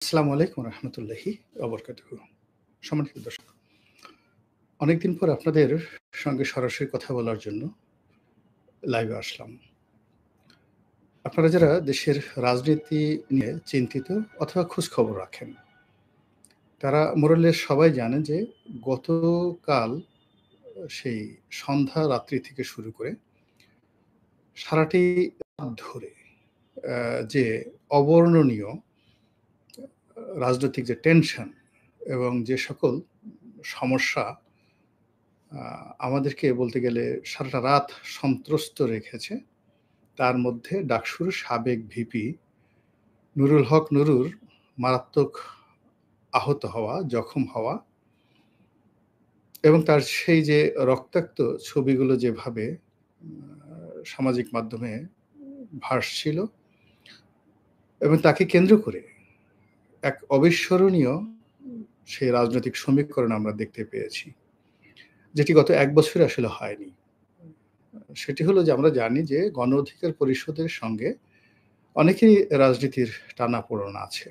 আসসালামু আলাইকুম রহমতুল্লাহি ওবরকাতুহু। সম্মানিত দর্শক, অনেকদিন পর আপনাদের সঙ্গে সরাসরি কথা বলার জন্য লাইভে আসলাম। আপনারা যারা দেশের রাজনীতি নিয়ে চিন্তিত অথবা খোঁজখবর রাখেন, তারা মোরালের সবাই জানেন যে গতকাল সেই সন্ধ্যা রাত্রি থেকে শুরু করে সারাটি রাত ধরে যে অবর্ণনীয় রাজনৈতিক যে টেনশন এবং যে সকল সমস্যা আমাদেরকে বলতে গেলে সারাটা রাত সন্ত্রস্ত রেখেছে। তার মধ্যে ডাকসুর সাবেক ভিপি নুরুল হক নুরুর মারাত্মক আহত হওয়া, জখম হওয়া এবং তার সেই যে রক্তাক্ত ছবিগুলো যেভাবে সামাজিক মাধ্যমে ভাসছিল এবং তাকে কেন্দ্র করে এক অবিস্মরণীয় সেই রাজনৈতিক সমীকরণ আমরা দেখতে পেয়েছি, যেটি গত ১ বছরে আসলে হয়নি। সেটি হলো যে আমরা জানি যে গণ অধিকার পরিষদের সঙ্গে অনেকেরই রাজনীতির টানাপোড়েন আছে।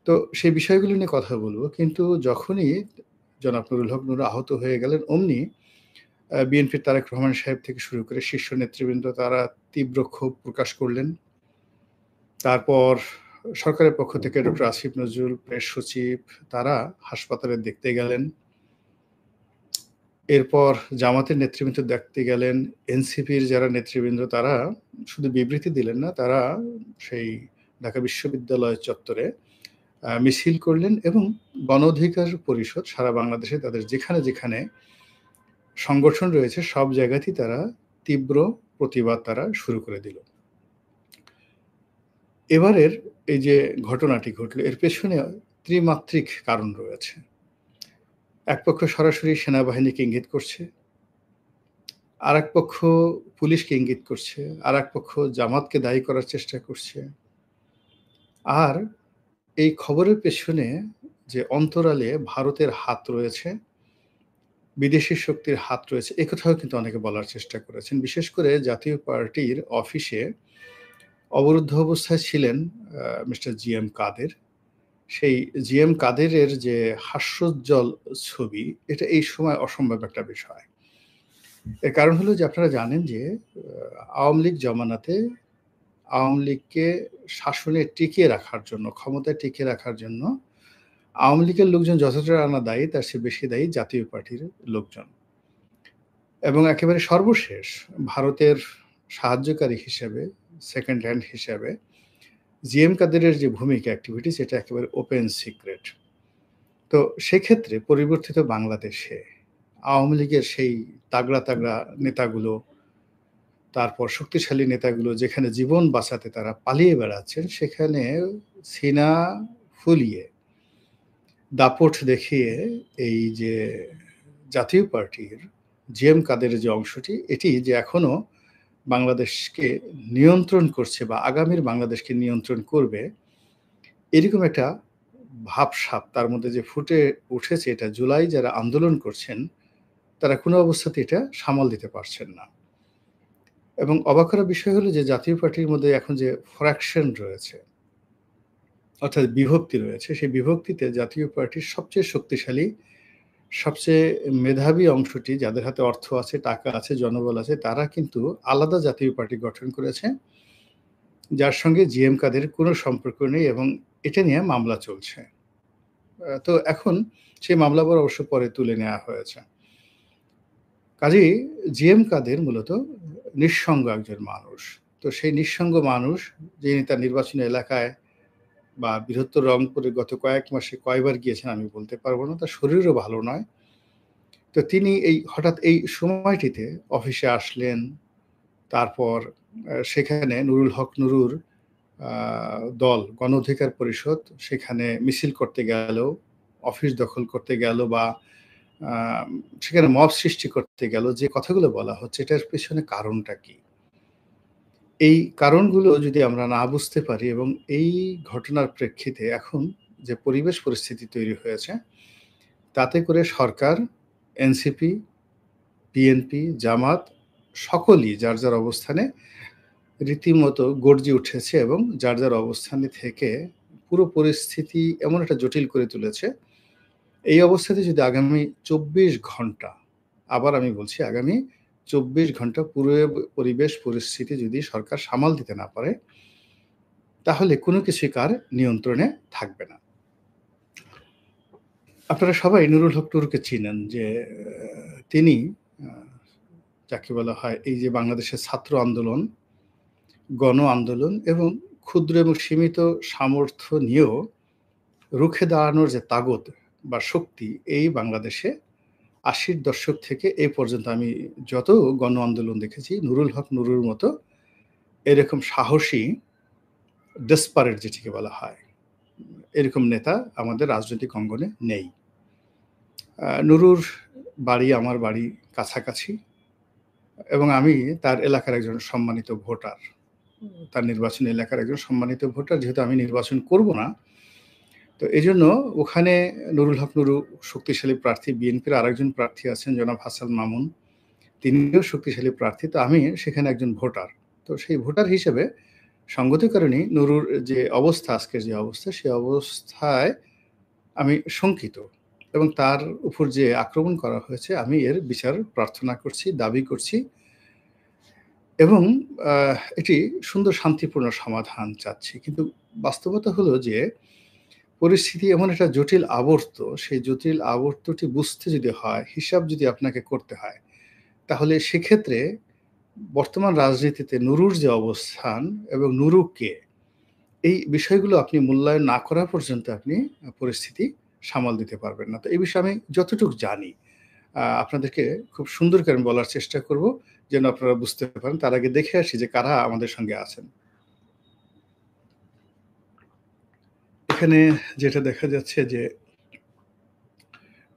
তো সেই বিষয়গুলো নিয়ে কথা বলব। কিন্তু যখনই জনাব নুরুল হক নুর আহত হয়ে গেলেন, অমনি বিএনপির তারেক রহমান সাহেব থেকে শুরু করে শীর্ষ নেতৃবৃন্দ তারা তীব্র ক্ষোভ প্রকাশ করলেন। তারপর সরকারের পক্ষ থেকে ডক্টর আসিফ নজরুল, প্রেস সচিব, তারা হাসপাতালে দেখতে গেলেন। এরপর জামাতের নেতৃবৃন্দ দেখতে গেলেন। এনসিপির যারা নেতৃবৃন্দ তারা শুধু বিবৃতি দিলেন না, তারা সেই ঢাকা বিশ্ববিদ্যালয় চত্বরে মিছিল করলেন এবং গণ অধিকার পরিষদ সারা বাংলাদেশে তাদের যেখানে সংগঠন রয়েছে সব জায়গাতেই তারা তীব্র প্রতিবাদ তারা শুরু করে দিল। এবারের এই যে ঘটনাটি ঘটল, এর পেছনে ত্রিমাত্রিক কারণ রয়েছে। এক পক্ষ সরাসরি সেনাবাহিনীকে ইঙ্গিত করছে, আরেক পক্ষ পুলিশকে ইঙ্গিত করছে, আরেক পক্ষ জামাতকে দায়ী করার চেষ্টা করছে। আর এই খবরের পেছনে যে অন্তরালে ভারতের হাত রয়েছে, বিদেশি শক্তির হাত রয়েছে, একথাও কিন্তু অনেকে বলার চেষ্টা করেছেন। বিশেষ করে জাতীয় পার্টির অফিসে অবরুদ্ধ অবস্থায় ছিলেন মিস্টার জিএম কাদের। সেই জিএম কাদেরের যে হাস্যোজ্জ্বল ছবি, এটা এই সময় অসম্ভব একটা বিষয়। এর কারণ হলো যে আপনারা জানেন যে আওয়ামী লীগ জমানাতে আওয়ামী লীগকে শাসনে টিকিয়ে রাখার জন্য, ক্ষমতায় টিকিয়ে রাখার জন্য আওয়ামী লীগের লোকজন যতটা না দায়ী, তার চেয়ে বেশি দায়ী জাতীয় পার্টির লোকজন। এবং একেবারে সর্বশেষ ভারতের সাহায্যকারী হিসেবে, সেকেন্ড হ্যান্ড হিসেবে জিএম কাদেরের যে ভূমিকা, অ্যাক্টিভিটিস, এটা একেবারে ওপেন সিক্রেট। তো সেক্ষেত্রে পরিবর্তিত বাংলাদেশে আওয়ামী লীগের সেই তাগড়া নেতাগুলো, তারপর শক্তিশালী নেতাগুলো যেখানে জীবন বাঁচাতে তারা পালিয়ে বেড়াচ্ছেন, সেখানে সিনা ফুলিয়ে, দাপট দেখিয়ে এই যে জাতীয় পার্টির জিএম কাদের যে অংশটি, এটি যে এখনো বাংলাদেশকে নিয়ন্ত্রণ করছে বা আগামীর বাংলাদেশকে নিয়ন্ত্রণ করবে, এরকম একটা ভাবসাব তার মধ্যে যে ফুটে উঠেছে, এটা জুলাই যারা আন্দোলন করছেন তারা কোনো অবস্থাতে এটা সামাল দিতে পারছেন না। এবং অবাক করার বিষয় হলো যে জাতীয় পার্টির মধ্যে এখন যে ফ্র্যাকশন রয়েছে, অর্থাৎ বিভক্তি রয়েছে, সেই বিভক্তিতে জাতীয় পার্টির সবচেয়ে শক্তিশালী, সবচেয়ে মেধাবী অংশটি, যাদের হাতে অর্থ আছে, টাকা আছে, জনবল আছে, তারা কিন্তু আলাদা জাতীয় পার্টি গঠন করেছে, যার সঙ্গে জিএম কাদের কোনো সম্পর্ক নেই এবং এটা নিয়ে মামলা চলছে। তো এখন সেই মামলা অবশ্য পরে তুলে নেওয়া হয়েছে। কাজেই জিএম কাদের মূলত নিঃসঙ্গ একজন মানুষ। তো সেই নিঃসঙ্গ মানুষ, যিনি তার নির্বাচনী এলাকায় বা বৃহত্তর রংপুরে গত কয়েক মাসে কয়বার গিয়েছেন আমি বলতে পারবো না, তার শরীরও ভালো নয়। তো তিনি হঠাৎ এই সময়টিতে অফিসে আসলেন। তারপর সেখানে নুরুল হক নুরুর দল গণ অধিকার পরিষদ সেখানে মিছিল করতে গেল, অফিস দখল করতে গেল বা সেখানে মব সৃষ্টি করতে গেল। যে কথাগুলো বলা হচ্ছে, এটার পেছনে কারণটা কি? এই কারণগুলো যদি আমরা না বুঝতে পারি এবং এই ঘটনার প্রেক্ষিতে এখন যে পরিবেশ পরিস্থিতি তৈরি হয়েছে, তাতে করে সরকার, এনসিপি, বিএনপি, জামাত সকলেই যার অবস্থানে রীতিমতো গর্জে উঠেছে এবং যার অবস্থানে থেকে পুরো পরিস্থিতি এমন একটা জটিল করে তুলেছে। এই অবস্থাতে যদি আগামী ২৪ ঘন্টা, আবার আমি বলছি আগামী ২৪ ঘন্টা পুরো পরিবেশ পরিস্থিতি যদি সরকার সামাল দিতে না পারে, তাহলে কোনো কিছুই কার নিয়ন্ত্রণে থাকবে না। আপনারা সবাই নুরুল হক নুরুকে চিনেন যে তিনি আ যাকে বলা হয় এই যে বাংলাদেশের ছাত্র আন্দোলন, গণ আন্দোলন এবং ক্ষুদ্র এবং সীমিত সামর্থ্য নিয়েও রুখে দাঁড়ানোর যে তাগদ বা শক্তি এই বাংলাদেশে ৮০'র দশক থেকে এ পর্যন্ত আমি যত গণ আন্দোলন দেখেছি, নুরুল হক নুরুর মতো এরকম সাহসী ডেসপারেট যেটিকে বলা হয়, এরকম নেতা আমাদের রাজনৈতিক অঙ্গনে নেই। নুরুর বাড়ি আমার বাড়ি কাছাকাছি এবং আমি তার এলাকার একজন সম্মানিত ভোটার। তার নির্বাচনী এলাকার একজন সম্মানিত ভোটার। যেহেতু আমি নির্বাচন করব না, তো এজন্য ওখানে নুরুল হক নুরু শক্তিশালী প্রার্থী, বিএনপির আরেকজন প্রার্থী আছেন জনাব হাসান মামুন। তিনিও শক্তিশালী প্রার্থী। তো আমি সেখানে একজন ভোটার। তো সেই ভোটার হিসেবে সঙ্গত কারণেই নুরুর যে অবস্থা, আজকের যে অবস্থা, সেই অবস্থায় আমি শঙ্কিত এবং তার উপর যে আক্রমণ করা হয়েছে, আমি এর বিচার প্রার্থনা করছি, দাবি করছি এবং এটি সুন্দর শান্তিপূর্ণ সমাধান চাচ্ছি। কিন্তু বাস্তবতা হলো যে পরিস্থিতি এমন একটা জটিল আবর্ত, সেই জটিল আবর্তটি বুঝতে যদি হয়, হিসাব যদি আপনাকে করতে হয়, তাহলে সেক্ষেত্রে বর্তমান রাজনীতিতে নুরুর যে অবস্থান এবং নুরু কে, এই বিষয়গুলো আপনি মূল্যায়ন না করা পর্যন্ত আপনি পরিস্থিতি সামাল দিতে পারবেন না। তো এই বিষয়ে আমি যতটুকু জানি, আপনাদেরকে খুব সুন্দর করে আমি বলার চেষ্টা করব, যেন আপনারা বুঝতে পারেন। তার আগে দেখে আসি যে কারা আমাদের সঙ্গে আছেন। এখানে যেটা দেখা যাচ্ছে যে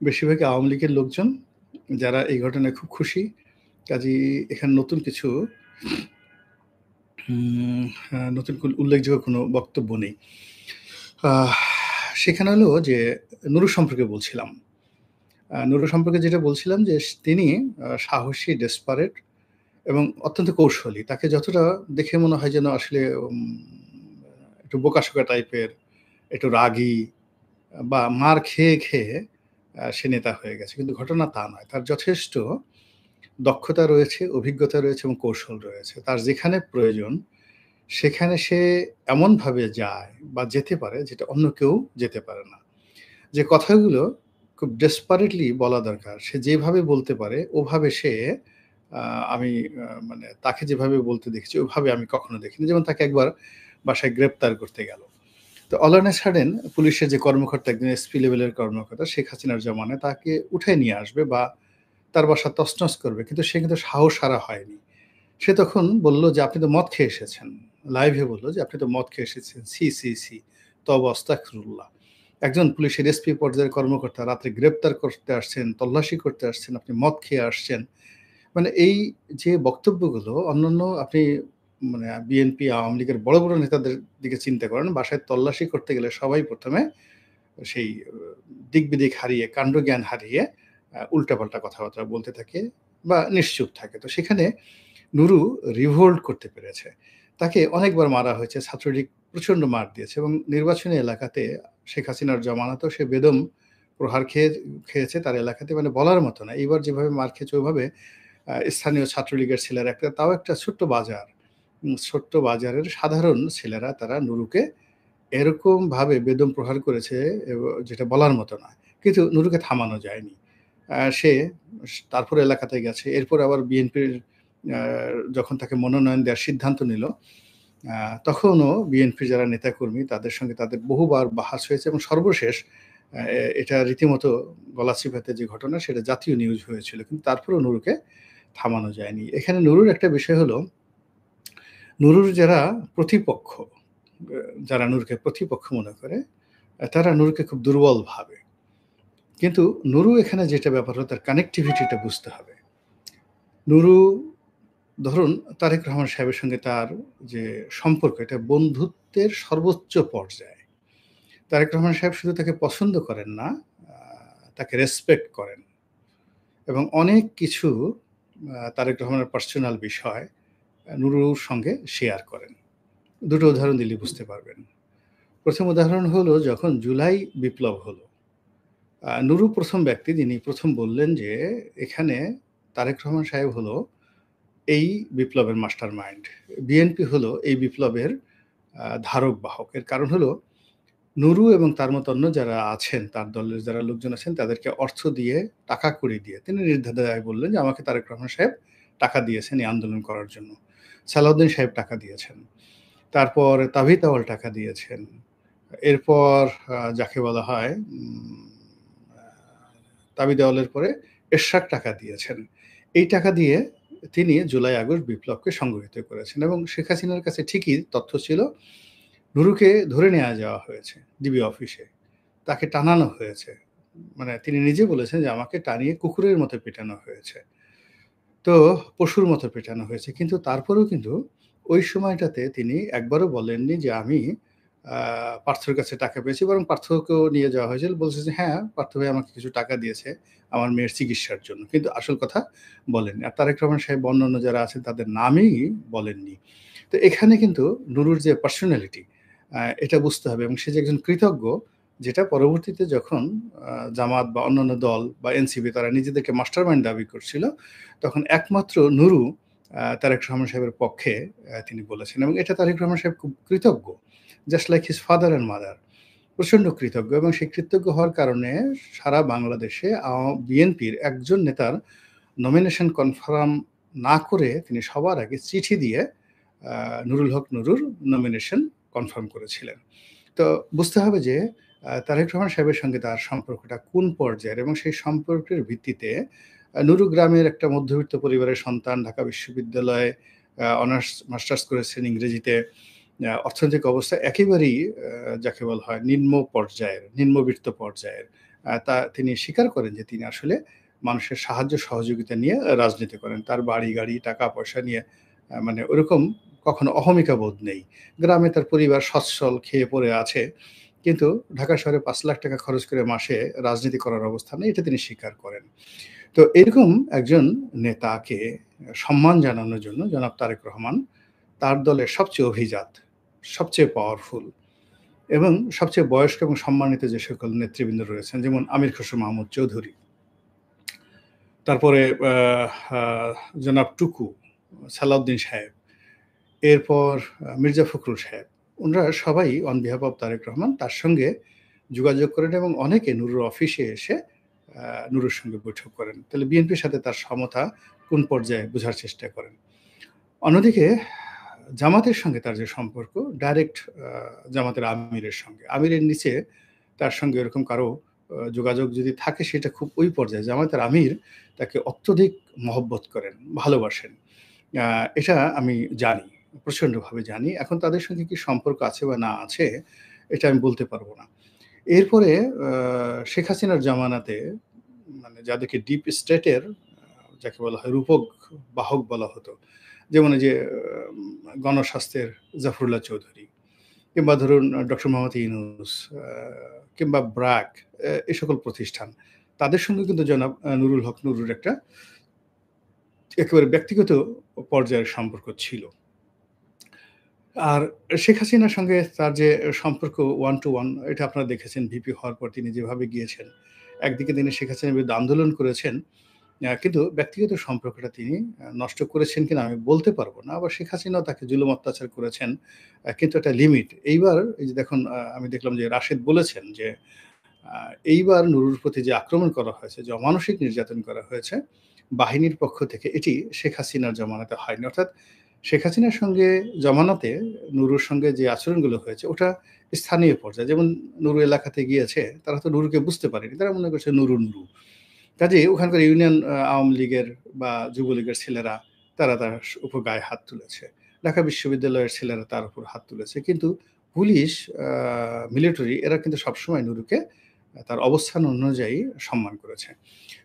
বেশিরভাগই আওয়ামী লীগের লোকজন, যারা এই ঘটনায় খুব খুশি। কাজেই এখানে নতুন কিছু নতুন উল্লেখযোগ্য কোনো বক্তব্য নেই। আহ সেখানে হলো যে নুরু সম্পর্কে বলছিলাম। নুরু সম্পর্কে যেটা বলছিলাম যে তিনি সাহসী, ডেসপারেট এবং অত্যন্ত কৌশলী। তাকে যতটা দেখে মনে হয় যেন আসলে একটু বোকাশোকা টাইপের, একটু রাগী বা মার খেয়ে, খেয়ে সে নেতা হয়ে গেছে। কিন্তু ঘটনা তা নয়। তার যথেষ্ট দক্ষতা রয়েছে, অভিজ্ঞতা রয়েছে এবং কৌশল রয়েছে। তার যেখানে প্রয়োজন সেখানে সে এমনভাবে যায় বা যেতে পারে যেটা অন্য কেউ যেতে পারে না। যে কথাগুলো খুব ডেসপারেটলি বলা দরকার, সে যেভাবে বলতে পারে ওভাবে সে আমি মানে তাকে যেভাবে বলতে দেখেছি ওভাবে আমি কখনো দেখিনি। যেমন তাকে একবার বাসায় গ্রেপ্তার করতে গেল। তো অল অন এ সাডেন পুলিশের যে কর্মকর্তা, একজন এসপি লেভেলের কর্মকর্তা, শেখ হাসিনার জমানায় তাকে উঠায় নিয়ে আসবে বা তার বাসা তছনছ করবে। কিন্তু সে কিন্তু সাহস হারা হয়নি। সে তখন বলল যে, "আপনি তো মদ খেয়ে এসেছেন।" লাইভে বলল যে, "আপনি তো মদ খেয়ে এসেছেন। ছি, ছি, ছি। তওবা আস্তাগফিরুল্লাহ। একজন পুলিশের এসপি পর্যায়ের কর্মকর্তা রাত্রে গ্রেপ্তার করতে আসছেন, তল্লাশি করতে আসছেন, আপনি মদ খেয়ে আসছেন।" মানে এই যে বক্তব্যগুলো অন্যান্য আপনি মানে বিএনপি, আওয়ামী লীগের বড়, বড় নেতাদের দিকে চিন্তা করেন, বাসায় তল্লাশি করতে গেলে সবাই ১ম এ সেই দিক-বিদিক হারিয়ে, কাণ্ডজ্ঞান হারিয়ে উল্টাপাল্টা কথাবার্তা বলতে থাকে বা নিশ্চুপ থাকে। তো সেখানে নুরু রিভোল্ট করতে পেরেছে। তাকে অনেকবার মারা হয়েছে। ছাত্রলীগ প্রচণ্ড মার দিয়েছে এবং নির্বাচনী এলাকাতে শেখ হাসিনার জমানাতেও সে বেদম প্রহার খেয়েছে তার এলাকাতে, মানে বলার মতো না। এইবার যেভাবে মার খেয়েছে ওইভাবে স্থানীয় ছাত্রলীগের ছেলেরা তাও একটা ছোট্ট বাজার। ছোট্ট বাজারের সাধারণ ছেলেরা তারা নুরুকে এরকমভাবে বেদম প্রহার করেছে যেটা বলার মতো না। কিন্তু নুরুকে থামানো যায়নি। সে তারপরে এলাকাতে গেছে। এরপর আবার বিএনপির আ যখন তাকে মনোনয়ন দেওয়ার সিদ্ধান্ত নিল, আ তখনও বিএনপির যারা নেতাকর্মী তাদের সঙ্গে তাদের বহুবার বাহাস হয়েছে এবং সর্বশেষ এটা রীতিমতো গলা চিপাতে যে ঘটনা সেটা জাতীয় নিউজ হয়েছিল। কিন্তু তারপরেও নুরুকে থামানো যায়নি। এখানে নুরুর একটা বিষয় হলো, নুরুর যারা প্রতিপক্ষ, যারা নুরুকে প্রতিপক্ষ মনে করে, তারা নুরুকে খুব দুর্বল ভাবে। কিন্তু নুরু এখানে যেটা ব্যাপার হলো তার কানেক্টিভিটিটা বুঝতে হবে। নুরু ধরুন তারেক রহমান সাহেবের সঙ্গে তার যে সম্পর্ক এটা বন্ধুত্বের সর্বোচ্চ পর্যায়ে। তারেক রহমান সাহেব শুধু তাকে পছন্দ করেন না, আ তাকে রেসপেক্ট করেন এবং অনেক কিছু তারেক রহমানের পার্সোনাল বিষয় নুরুর সঙ্গে শেয়ার করেন। দুটো উদাহরণ দিলেই বুঝতে পারবেন। ১ম উদাহরণ হলো যখন জুলাই বিপ্লব হলো। নুরু ১ম ব্যক্তি যিনি ১ম বললেন যে, এখানে তারেক রহমান সাহেব হলো এই বিপ্লবের মাস্টার মাইন্ড। বিএনপি হলো এই বিপ্লবের ধারক বাহক। এর কারণ হলো নুরু এবং তার মতো অন্য যারা আছেন, তার দলের যারা লোকজন আছেন তাদেরকে অর্থ দিয়ে, টাকা কড়ি দিয়ে তিনি নির্দ্বিধায় বললেন যে, "আমাকে তারেক রহমান সাহেব টাকা দিয়েছেন এই আন্দোলন করার জন্য।" সালাউদ্দিন সাহেব টাকা দিয়েছেন। তারপর তাবিথ আউয়াল টাকা দিয়েছেন। এরপর যাকে বলা হয় আ তাবিথ আউয়ালের পরে এরশাদ টাকা দিয়েছেন। এই টাকা দিয়ে তিনি জুলাই আগস্ট বিপ্লবকে সংগঠিত করেছেন এবং শেখ হাসিনার কাছে ঠিকই তথ্য ছিল। নুরুকে ধরে নেয়া যাওয়া হয়েছে ডিবি অফিসে। তাকে টানানো হয়েছে। মানে তিনি নিজে বলেছেন যে, "আমাকে টানিয়ে কুকুরের মতো পেটানো হয়েছে।" তো পশুর মতো পেটানো হয়েছে। কিন্তু তারপরেও কিন্তু ওই সময়টাতে তিনি একবারও বলেননি যে, "আমি আ পার্থর কাছে টাকা পেয়েছি।" বরং পার্থকেও নিয়ে যাওয়া হয়েছিল। বলছে যে, "হ্যাঁ, পার্থ ভাই আমাকে কিছু টাকা দিয়েছে আমার মেয়ের চিকিৎসার জন্য।" কিন্তু আসল কথা বলেননি। আর তারেক রহমান সাহেব অন্যান্য যারা আছেন তাদের নামই বলেননি। তো এখানে কিন্তু নুরুর যে পার্সোনালিটি এটা বুঝতে হবে এবং সে যে একজন কৃতজ্ঞ যেটা পরবর্তীতে যখন জামাত বা অন্যান্য দল বা এনসিপি তারা নিজেদেরকে মাস্টারমাইন্ড দাবি করছিল, তখন একমাত্র নুরু তারেক রহমান সাহেবের পক্ষে তিনি বলেছেন এবং এটা তারেক রহমান সাহেব খুব কৃতজ্ঞ। Just like his father and mother. প্রচন্ড কৃতজ্ঞ এবং সেই কৃতজ্ঞ হওয়ার কারণে সারা বাংলাদেশে বিএনপির একজন নেতার নমিনেশন কনফার্ম না করে তিনি সবার আগে চিঠি দিয়ে নুরুল হক নুরুর নমিনেশন কনফার্ম করেছিলেন। তো বুঝতে হবে যে তারেক রহমান সাহেবের সঙ্গে তার সম্পর্কটা কোন পর্যায়ের এবং সেই সম্পর্কের ভিত্তিতে নুরু গ্রামের একটা মধ্যবিত্ত পরিবারের সন্তান, ঢাকা বিশ্ববিদ্যালয়ে অনার্স মাস্টার্স করেছেন ইংরেজিতে। অর্থনৈতিক অবস্থা একেবারেই যাকে বলা হয় নিম্ন পর্যায়ের, নিম্নবিত্ত পর্যায়ের। তিনি স্বীকার করেন যে তিনি আসলে মানুষের সাহায্য সহযোগিতা নিয়ে রাজনীতি করেন। তার বাড়ি-গাড়ি, টাকা-পয়সা নিয়ে মানে ওরকম কখনো অহমিকা বোধ নেই। গ্রামে তার পরিবার সচ্ছল, খেয়ে পরে আছে। কিন্তু ঢাকা শহরে ৳৫,০০,০০০ খরচ করে মাসে রাজনীতি করার অবস্থা নেই, এটা তিনি স্বীকার করেন। তো এরকম একজন নেতাকে সম্মান জানানোর জন্য জনাব তারেক রহমান তার দলের সবচেয়ে অভিজাত, সবচেয়ে পাওয়ারফুল এবং সবচেয়ে বয়স্ক এবং সম্মানিত যে সকল নেতৃবৃন্দ রয়েছেন যেমন আমির খসরু মাহমুদ চৌধুরী, তারপরে আ আ জনাব টুকু, সালাউদ্দিন সাহেব, এরপর মির্জা ফখরুল সাহেব। উনারা সবাই on behalf of Tarique Rahman তার সঙ্গে যোগাযোগ করেন এবং অনেকে নুরুর অফিসে এসে আ নুরুর সঙ্গে বৈঠক করেন। তাহলে বিএনপির সাথে তার সমতা কোন পর্যায়ে বোঝার চেষ্টা করেন। অন্যদিকে জামাতের সঙ্গে তার যে সম্পর্ক ডাইরেক্ট জামাতের আমিরের সঙ্গে। আমিরের নিচে তার সঙ্গে এরকম কারো যোগাযোগ যদি থাকে সেটা খুব ওই পর্যায়ে। জামাতের আমির তাকে অত্যধিক মহব্বত করেন, ভালোবাসেন। আ এটা আমি জানি, প্রচন্ডভাবে জানি। এখন তাদের সঙ্গে কি সম্পর্ক আছে বা না আছে, এটা আমি বলতে পারব না। এরপরে আ শেখ হাসিনার জামানাতে মানে যাদেরকে ডিপ স্টেটের যাকে বলা হয় রূপক বাহক বলা হতো। যেমন এই যে গণস্বাস্থ্যের জাফরুল্লাহ চৌধুরী কিংবা ধরুন ডক্টর মোহাম্মদ ইউনূস কিংবা ব্র্যাক এই সকল প্রতিষ্ঠান। তাদের সঙ্গে কিন্তু জনাব নুরুল হক নুরুর একটা একেবারে ব্যক্তিগত পর্যায়ের সম্পর্ক ছিল। আর শেখ হাসিনার সঙ্গে তার যে সম্পর্ক one to one এটা আপনারা দেখেছেন ভিপি হওয়ার পর তিনি যেভাবে গিয়েছেন। একদিকে তিনি শেখ হাসিনার বিরুদ্ধে আন্দোলন করেছেন। কিন্তু ব্যক্তিগত সম্পর্কটা তিনি নষ্ট করেছেন কিনা আমি বলতে পারব না। আবার শেখ হাসিনাও তাকে জুলুম অত্যাচার করেছেন। কিন্তু একটা লিমিট। এইবার এই যে দেখুন আমি দেখলাম যে রাশেদ বলেছেন যে আ এইবার নুরুর প্রতি যে আক্রমণ করা হয়েছে, যে অমানসিক নির্যাতন করা হয়েছে বাহিনীর পক্ষ থেকে এটি শেখ হাসিনার জমানাতে হয়নি। অর্থাৎ শেখ হাসিনার সঙ্গে জমানাতে নুরুর সঙ্গে যে আচরণগুলো হয়েছে ওটা স্থানীয় পর্যায়ে। যেমন নুরু এলাকাতে গিয়েছে তারা তো নুরুকে বুঝতে পারেনি। তারা মনে করছে নুরু, নুরু। কাজেই ওখানকার ইউনিয়ন আওয়ামী লীগের বা যুবলীগের ছেলেরা তারা তার উপর গায়ে হাত তুলেছে। ঢাকা বিশ্ববিদ্যালয়ের ছেলেরা তার উপর হাত তুলেছে। কিন্তু পুলিশ, আ মিলিটারি এরা কিন্তু সবসময় নুরুকে তার অবস্থান অনুযায়ী সম্মান করেছে।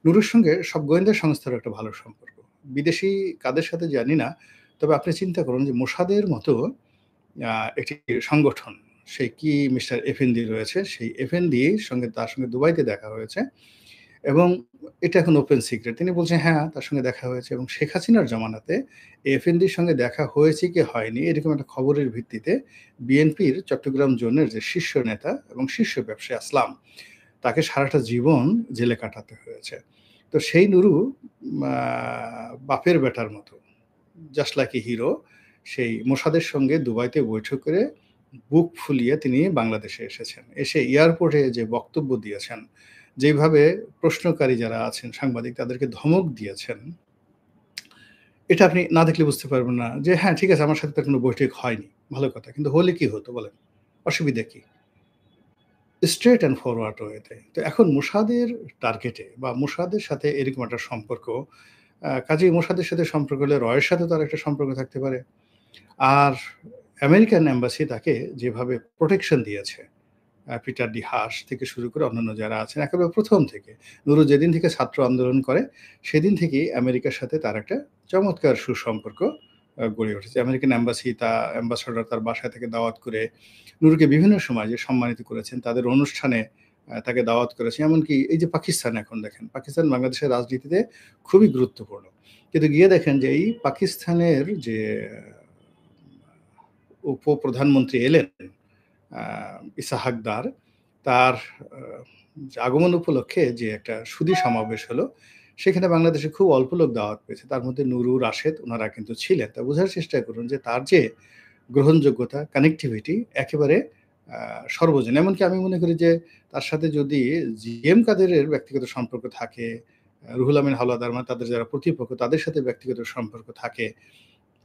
নুরুর সঙ্গে সব গোয়েন্দা সংস্থারও একটা ভালো সম্পর্ক। বিদেশি কাদের সাথে জানি না। তবে আপনি চিন্তা করুন যে মোসাদের মতো আ একটি সংগঠন, সেই কি মিস্টার এফেন্দি রয়েছে, সেই এফেন্দির সঙ্গে তার সঙ্গে দুবাইতে দেখা হয়েছে। এবং এটা এখন ওপেন সিক্রেট। তিনি বলছেন হ্যাঁ, তার সঙ্গে দেখা হয়েছে এবং শেখ হাসিনার জামানাতে এফএনডির সঙ্গে দেখা হয়েছে কি হয়নি এরকম একটা খবরের ভিত্তিতে বিএনপির চট্টগ্রাম জোনের যে শীর্ষ নেতা এবং শীর্ষ ব্যবসায়ী আসলাম, তাকে সারাটা জীবন জেলে কাটাতে হয়েছে। তো সেই নুরু আ বাপের বেটার মতো জাস্ট লাইক এ হিরো সেই মোসাদের সঙ্গে দুবাইতে বৈঠক করে বুক ফুলিয়ে তিনি বাংলাদেশে এসেছেন। এসে এয়ারপোর্টে যে বক্তব্য দিয়েছেন, যেভাবে প্রশ্নকারী যারা আছেন সাংবাদিক তাদেরকে ধমক দিয়েছেন, এটা আপনি না দেখলে বুঝতে পারবেন না যে হ্যাঁ, ঠিক আছে আমার সাথে তার কোনো বৈঠক হয়নি। ভালো কথা। কিন্তু হলে কি হতো বলেন? অসুবিধা কি? স্ট্রেইট অ্যান্ড ফরওয়ার্ড ওয়েতে। তো এখন মোসাদের টার্গেটে বা মোসাদের সাথে এরকম একটা সম্পর্ক, কাজেই মোসাদের সাথে সম্পর্ক হলে রয়ের সাথেও তার একটা সম্পর্ক থাকতে পারে। আর আমেরিকান এম্বাসি তাকে যেভাবে প্রোটেকশন দিয়েছে, পিটার ডি হাস থেকে শুরু করে অন্যান্য যারা আছেন একেবারে ১ম থেকে। নুরু যেদিন থেকে ছাত্র আন্দোলন করে, সেদিন থেকেই আমেরিকার সাথে তার একটা চমৎকার সুসম্পর্ক গড়ে উঠেছে। আমেরিকান এম্বাসি অ্যাম্বাসেডর তার বাসায় থেকে দাওয়াত করে নুরুকে বিভিন্ন সময় যে সম্মানিত করেছেন, তাদের অনুষ্ঠানে তাকে দাওয়াত করেছে। এমনকি এই যে পাকিস্তান এখন দেখেন, পাকিস্তান বাংলাদেশের রাজনীতিতে খুবই গুরুত্বপূর্ণ। কিন্তু গিয়ে দেখেন যে এই পাকিস্তানের যে উপপ্রধানমন্ত্রী এলেন আ ইসা হাকদার, তার আ আগমন উপলক্ষে যে একটা সুধী সমাবেশ হলো, সেখানে বাংলাদেশে খুব অল্প লোক দাওয়াত পেয়েছে। তার মধ্যে নুরু, রাশেদ উনারা কিন্তু ছিলেন। তা বোঝার চেষ্টা করুন যে তার যে গ্রহণযোগ্যতা, কানেক্টিভিটি একেবারে আ সর্বজন। এমনকি আমি মনে করি যে তার সাথে যদি জিএম কাদেরের ব্যক্তিগত সম্পর্ক থাকে, রুহুল আমিন হাওলাদার মানে তাদের যারা প্রতিপক্ষ তাদের সাথে ব্যক্তিগত সম্পর্ক থাকে,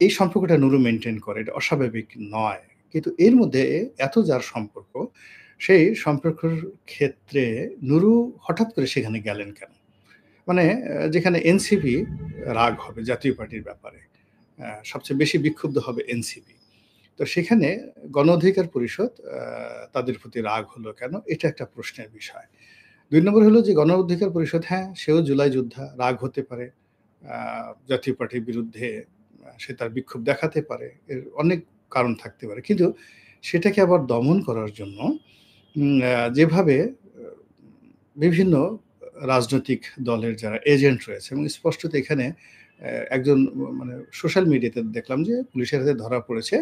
এই সম্পর্কটা নুরু মেইনটেইন করে। এটা অস্বাভাবিক নয়। কিন্তু এর মধ্যে এত যার সম্পর্ক, সেই সম্পর্কের ক্ষেত্রে নুরু হঠাৎ করে সেখানে গেলেন কেন? মানে যেখানে এনসিপি রাগ হবে জাতীয় পার্টির ব্যাপারে। সবচেয়ে বেশি বিক্ষুব্ধ হবে এনসিপি। তো সেখানে গণ অধিকার পরিষদ তাদের প্রতি রাগ হলো কেন? এটা একটা প্রশ্নের বিষয়। ২ নম্বর হলো যে গণ অধিকার পরিষদ হ্যাঁ, সেও জুলাই যোদ্ধা, রাগ হতে পারে। আ জাতীয় পার্টির বিরুদ্ধে সে তার বিক্ষোভ দেখাতে পারে। এর অনেক কারণ থাকতে পারে। কিন্তু সেটাকে আবার দমন করার জন্য যেভাবে বিভিন্ন রাজনৈতিক দলের যারা এজেন্ট রয়েছে এবং স্পষ্টত এখানে একজন মানে সোশ্যাল মিডিয়াতে দেখলাম যে পুলিশের হাতে ধরা পড়েছে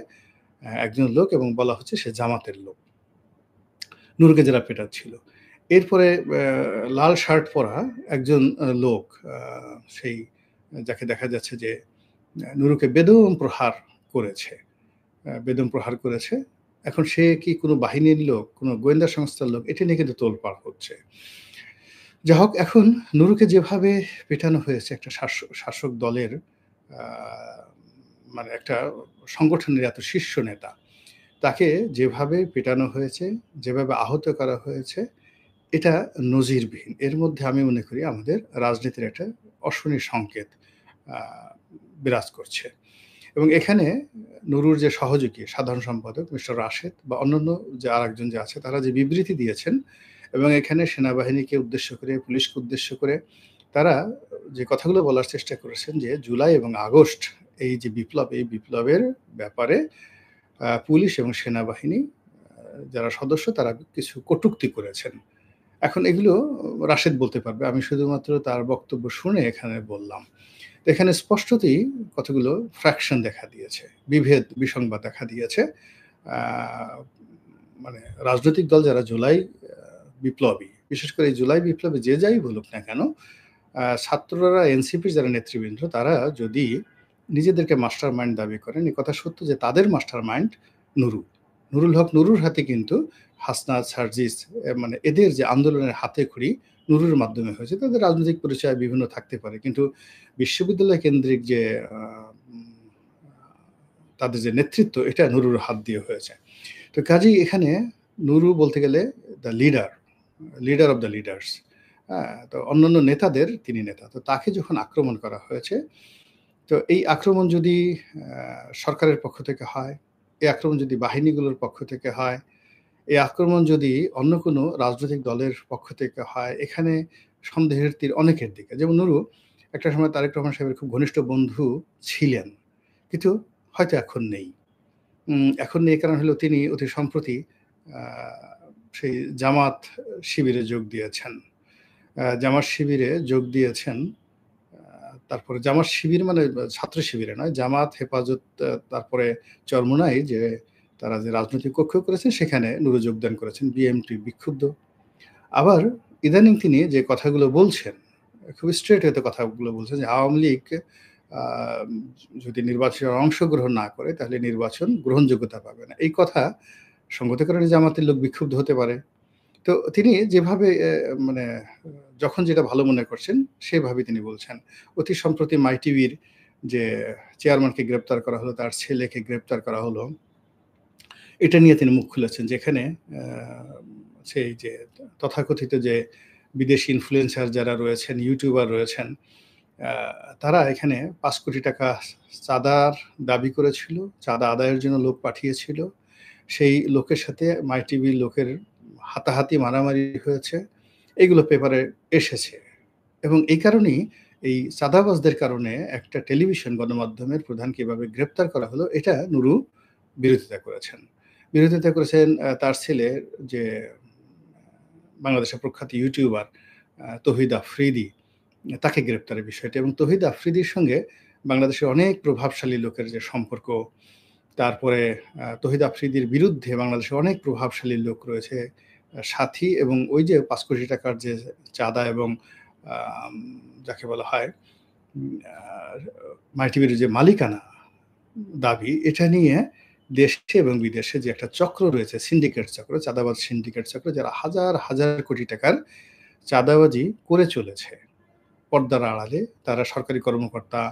একজন লোক এবং বলা হচ্ছে সে জামাতের লোক। নুরুকে যারা পেটাচ্ছিল। এরপরে লাল শার্ট পরা একজন লোক আ সেই যাকে দেখা যাচ্ছে যে নুরুকে বেদম প্রহার করেছে। বেদম প্রহার করেছে। এখন সে কি কোনো বাহিনীর লোক, কোনো গোয়েন্দা সংস্থার লোক এটা নিয়ে কিন্তু তোলপাড় হচ্ছে। যা হোক এখন নুরুকে যেভাবে পেটানো হয়েছে একটা শাসক দলের আ মানে একটা সংগঠনের এত শীর্ষ নেতা, তাকে যেভাবে পেটানো হয়েছে, যেভাবে আহত করা হয়েছে, এটা নজিরবিহীন। এর মধ্যে আমি মনে করি আমাদের রাজনীতির একটা অশনি সংকেত আ বিরাজ করছে। এবং এখানে নুরুর যে সহযোগী সাধারণ সম্পাদক মিস্টার রাশেদ বা অন্যান্য যে আরেকজন যে আছে তারা যে বিবৃতি দিয়েছেন এবং এখানে সেনাবাহিনীকে উদ্দেশ্য করে, পুলিশকে উদ্দেশ্য করে তারা যে কথাগুলো বলার চেষ্টা করেছেন যে জুলাই এবং আগস্ট এই যে বিপ্লব, এই বিপ্লবের ব্যাপারে পুলিশ এবং সেনাবাহিনী যারা সদস্য তারা কিছু কটূক্তি করেছেন। এখন এগুলো রাশেদ বলতে পারবে। আমি শুধুমাত্র তার বক্তব্য শুনে এখানে বললাম। তো এখানে স্পষ্টতই কতগুলো ফ্র্যাকশন দেখা দিয়েছে। বিভেদ, বিসংবাদ দেখা দিয়েছে। আ মানে রাজনৈতিক দল যারা জুলাই বিপ্লবী, বিশেষ করে এই জুলাই বিপ্লবে যে যাই বলুক না কেন, ছাত্ররা এনসিপির যারা নেতৃবৃন্দ তারা যদি নিজেদেরকে মাস্টার মাইন্ড দাবি করেন, এ কথা সত্য যে তাদের মাস্টার মাইন্ড নুরু। নুরুল হক নুরুর হাতে কিন্তু হাসনাত, সার্জিস মানে এদের যে আন্দোলনের হাতেখড়ি নুরুর মাধ্যমে হয়েছে। তাদের রাজনৈতিক পরিচয় বিভিন্ন থাকতে পারে। কিন্তু বিশ্ববিদ্যালয় কেন্দ্রিক যে আ উম তাদের যে নেতৃত্ব এটা নুরুর হাত দিয়ে হয়েছে। তো কাজেই এখানে নুরু বলতে গেলে the leader, leader of the leaders. হ্যাঁ? তো অন্যান্য নেতাদের তিনি নেতা। তো তাকে যখন আক্রমণ করা হয়েছে, তো এই আক্রমণ যদি সরকারের পক্ষ থেকে হয়, এই আক্রমণ যদি বাহিনীগুলোর পক্ষ থেকে হয়, এই আক্রমণ যদি অন্য কোনো রাজনৈতিক দলের পক্ষ থেকে হয়, এখানে সন্দেহের তীর অনেকের দিকে। যেমন নুরু একটা সময় তারেক রহমান সাহেবের খুব ঘনিষ্ঠ বন্ধু ছিলেন। কিন্তু হয়তো এখন নেই। এখন নেই কারণ হলো তিনি অতি সম্প্রতি আ সেই জামাত শিবিরে যোগ দিয়েছেন। জামাত শিবিরে যোগ দিয়েছেন। তারপরে জামাত শিবির মানে ছাত্র শিবিরে নয়, জামাত, হেফাজত, তারপরে চরমোনাই যে তারা যে রাজনৈতিক কক্ষ করেছেন সেখানে নুরু যোগদান করেছেন। বিএমপি বিক্ষুব্ধ। আবার ইদানিং তিনি যে কথাগুলো বলছেন, খুব স্ট্রেট ওয়েতে কথাগুলো বলছেন যে আওয়ামী লীগ আ যদি নির্বাচনে অংশগ্রহণ না করে তাহলে নির্বাচন গ্রহণযোগ্যতা পাবে না। এই কথা সঙ্গত কারণে জামাতের লোক বিক্ষুব্ধ হতে পারে। তো তিনি যেভাবে মানে যখন যেটা ভালো মনে করছেন সেভাবেই তিনি বলছেন। অতি সম্প্রতি মাই টিভির যে চেয়ারম্যানকে গ্রেপ্তার করা হলো, তার ছেলেকে গ্রেপ্তার করা হলো। এটা নিয়ে তিনি মুখ খুলেছেন, যেখানে আ সেই যে তথাকথিত যে বিদেশি ইনফ্লুয়েন্সার যারা রয়েছেন, ইউটিউবার রয়েছেন, আ তারা এখানে ৳৫,০০,০০,০০০ চাঁদার দাবি করেছিল। চাঁদা আদায়ের জন্য লোক পাঠিয়েছিল। সেই লোকের সাথে মাই টিভির লোকের হাতাহাতি মারামারি হয়েছে। এগুলো পেপারে এসেছে। এবং এই কারণেই এই চাঁদাবাজদের কারণে একটা টেলিভিশন গণমাধ্যমের প্রধানকে এভাবে গ্রেপ্তার করা হলো, এটা নুরু বিরোধিতা করেছেন। বিরোধিতা করেছেন তার ছেলে যে বাংলাদেশের প্রখ্যাত ইউটিউবার তৌহিদ আফ্রিদি, তাকে গ্রেপ্তারের বিষয়টি, এবং তৌহিদ আফ্রিদির সঙ্গে বাংলাদেশের অনেক প্রভাবশালী লোকের যে সম্পর্ক, তারপরে তৌহিদ আফ্রিদির বিরুদ্ধে বাংলাদেশের অনেক প্রভাবশালী লোক রয়েছে সাথী, এবং ওই যে ৳৫,০০,০০,০০০ যে চাঁদা এবং আম যাকে বলা হয় আ মাই টিভির যে মালিকানা দাবি, এটা নিয়ে দেশে এবং বিদেশে যে একটা চক্র রয়েছে, সিন্ডিকেট চক্র, চাঁদাবাজ সিন্ডিকেট চক্র, যারা হাজার, হাজার কোটি টাকার চাঁদাবাজি করে চলেছে পর্দার আড়ালে। তারা সরকারি কর্মকর্তা,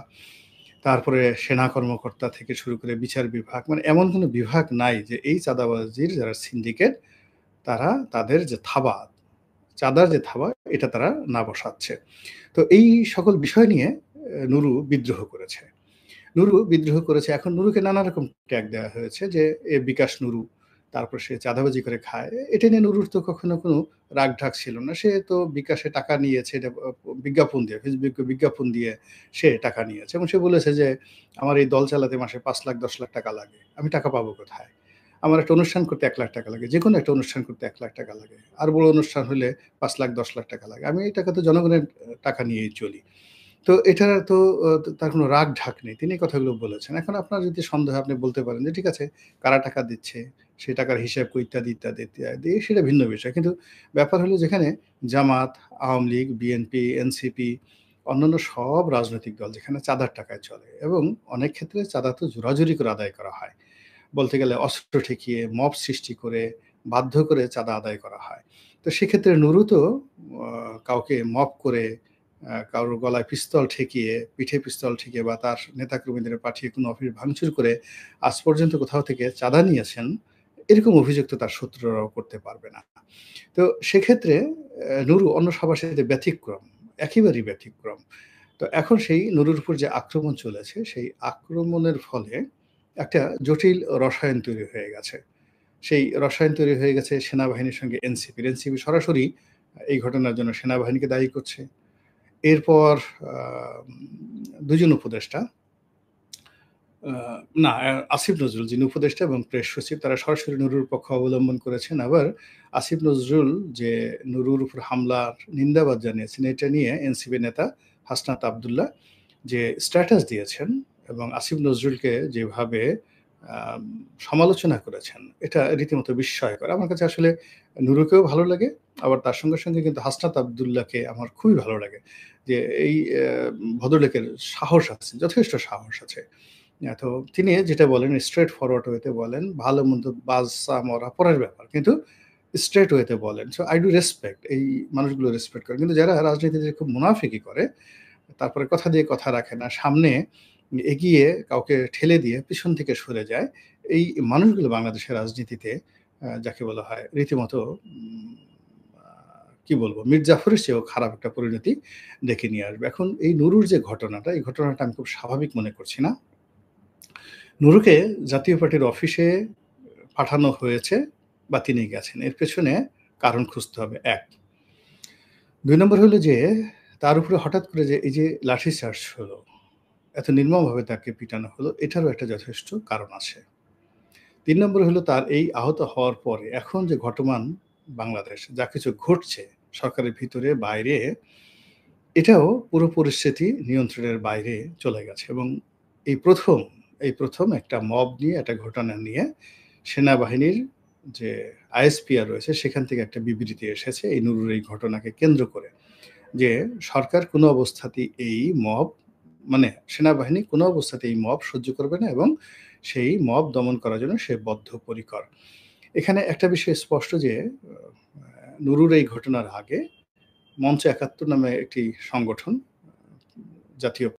তারপরে সেনা কর্মকর্তা থেকে শুরু করে বিচার বিভাগ, মানে এমন কোনো বিভাগ নাই যে এই চাঁদাবাজির যারা সিন্ডিকেট, তারা তাদের যে থাবা, চাঁদার যে থাবা, এটা তারা না বসাচ্ছে। তো এই সকল বিষয় নিয়ে নুরু বিদ্রোহ করেছে। নুরু বিদ্রোহ করেছে। এখন নুরুকে নানা রকম ট্যাগ দেওয়া হয়েছে যে এ বিকাশ নুরু, তারপর সে চাঁদাবাজি করে খায়। এটা নিয়ে নুরুর তো কখনো কোনো রাগ-ঢাক ছিল না। সে তো বিকাশে টাকা নিয়েছে, এটা বিজ্ঞাপন দিয়ে, ফেসবুকে বিজ্ঞাপন দিয়ে সে টাকা নিয়েছে, এবং সে বলেছে যে, "আমার এই দল চালাতে মাসে ৫ লাখ ১০ লাখ টাকা লাগে। আমি টাকা পাবো কোথায়? আমার একটা অনুষ্ঠান করতে ৳১,০০,০০০ লাগে। যেকোনো একটা অনুষ্ঠান করতে ৳১,০০,০০০ লাগে। আর বড় অনুষ্ঠান হলে ৫ লাখ ১০ লাখ টাকা লাগে। আমি এই টাকা তো জনগণের টাকা নিয়েই চলি।" তো এটা তো তার কোনো রাগ ঢাক নেই। তিনি এই কথাগুলো বলেছেন। এখন আপনার যদি সন্দেহ হয়, আপনি বলতে পারেন যে, ঠিক আছে, কারা টাকা দিচ্ছে, সে টাকার হিসাব কই, ইত্যাদি, ইত্যাদি, ইত্যাদি। সেটা ভিন্ন বিষয়। কিন্তু ব্যাপার হলো, যেখানে জামাত, আওয়ামী লীগ, বিএনপি, এনসিপি, অন্যান্য সব রাজনৈতিক দল যেখানে চাঁদার টাকায় চলে, এবং অনেক ক্ষেত্রে চাঁদা তো জোরাজুরি করে আদায় করা হয়। বলতে গেলে অস্ত্র ঠেকিয়ে, মব সৃষ্টি করে, বাধ্য করে চাঁদা আদায় করা হয়। তো সেক্ষেত্রে নুরু তো আ কাউকে মব করে, কারোর গলায় পিস্তল ঠেকিয়ে, পিঠে পিস্তল ঠেকিয়ে, বা তার নেতাকর্মীদের পাঠিয়ে কোনো অফিস ভাঙচুর করে আজ পর্যন্ত কোথাও থেকে চাঁদা নিয়েছেন, এরকম অভিযোগ তো তার শত্রুরাও করতে পারবে না। তো সেক্ষেত্রে নুরু অন্য সবার সাথে ব্যতিক্রম, একেবারেই ব্যতিক্রম। তো এখন সেই নুরুর উপর যে আক্রমণ চলেছে, সেই আক্রমণের ফলে একটা জটিল রসায়ন তৈরি হয়ে গেছে। সেই রসায়ন তৈরি হয়ে গেছে সেনাবাহিনীর সঙ্গে এনসিপির। এনসিপি সরাসরি এই ঘটনার জন্য সেনাবাহিনীকে দায়ী করছে। এরপর আম ২ জন উপদেষ্টা, আ না, আসিফ নজরুল যিনি উপদেষ্টা এবং প্রেস সচিব, তারা সরাসরি নুরুর পক্ষ অবলম্বন করেছেন। আবার আসিফ নজরুল যে নুরুর উপর হামলার নিন্দাবাদ জানিয়েছেন, এটা নিয়ে এনসিপি নেতা হাসনাত আব্দুল্লাহ যে স্ট্যাটাস দিয়েছেন, এবং আসিফ নজরুলকে যেভাবে আম সমালোচনা করেছেন, এটা রীতিমতো বিস্ময়কর। আমার কাছে আসলে নুরুকেও ভালো লাগে, আবার তার সঙ্গে, সঙ্গে কিন্তু হাসনাত আব্দুল্লাহকে আমার খুবই ভালো লাগে। যে এই ভদ্রলোকের সাহস আছে, যথেষ্ট সাহস আছে। তো তিনি যেটা বলেন স্ট্রেইট ফরওয়ার্ড ওয়েতে বলেন, ভালো-মন্দ বাজা মরা পরের ব্যাপার। কিন্তু স্ট্রেইট ওয়েতে বলেন। সো আই ডু রেসপেক্ট, এই মানুষগুলো রেসপেক্ট করে। কিন্তু যারা রাজনীতিতে খুব মুনাফিকি করে, তারপরে কথা দিয়ে কথা রাখে না, সামনে এগিয়ে কাউকে ঠেলে দিয়ে পিছন থেকে সরে যায়, এই মানুষগুলো বাংলাদেশের রাজনীতিতে যাকে বলা হয় রীতিমতো উম আ কি বলবো, মীর জাফরের চেয়েও খারাপ একটা পরিণতি ডেকে নিয়ে আসবে। এখন এই নুরুর যে ঘটনাটা, এই ঘটনাটা আমি খুব স্বাভাবিক মনে করছি না। নুরুকে জাতীয় পার্টির অফিসে পাঠানো হয়েছে বা তিনি গেছেন। এর পেছনে কারণ খুঁজতে হবে ১। ২ নম্বর হলো যে, তার উপরে হঠাৎ করে যে এই যে লাঠিচার্জ হলো, এত নির্মমভাবে তাকে পিটানো হলো, এটারও একটা যথেষ্ট কারণ আছে। ৩ নম্বর হলো, তার এই আহত হওয়ার পরে এখন যে ঘটমান বাংলাদেশ যা কিছু ঘটছে, সরকারের ভিতরে বাইরে এটাও পুরো পরিস্থিতি নিয়ন্ত্রণের বাইরে চলে গেছে এবং এই ১ম একটা মব নিয়ে একটা ঘটনা নিয়ে সেনাবাহিনীর যে আইএসপিআর রয়েছে সেখান থেকে একটা বিবৃতি এসেছে এই নুরুর এই ঘটনাকে কেন্দ্র করে। যে সরকার কোনো অবস্থাতেই এই মব মানে সেনাবাহিনী কোনো অবস্থাতেই এই মব সহ্য করবে না এবং সেই মব দমন করার জন্য সে বদ্ধপরিকর। এখানে একটা বিষয় স্পষ্ট যে নুরুর এই ঘটনার আগে মঞ্চ ৭১ নামে একটি সংগঠন জাতীয়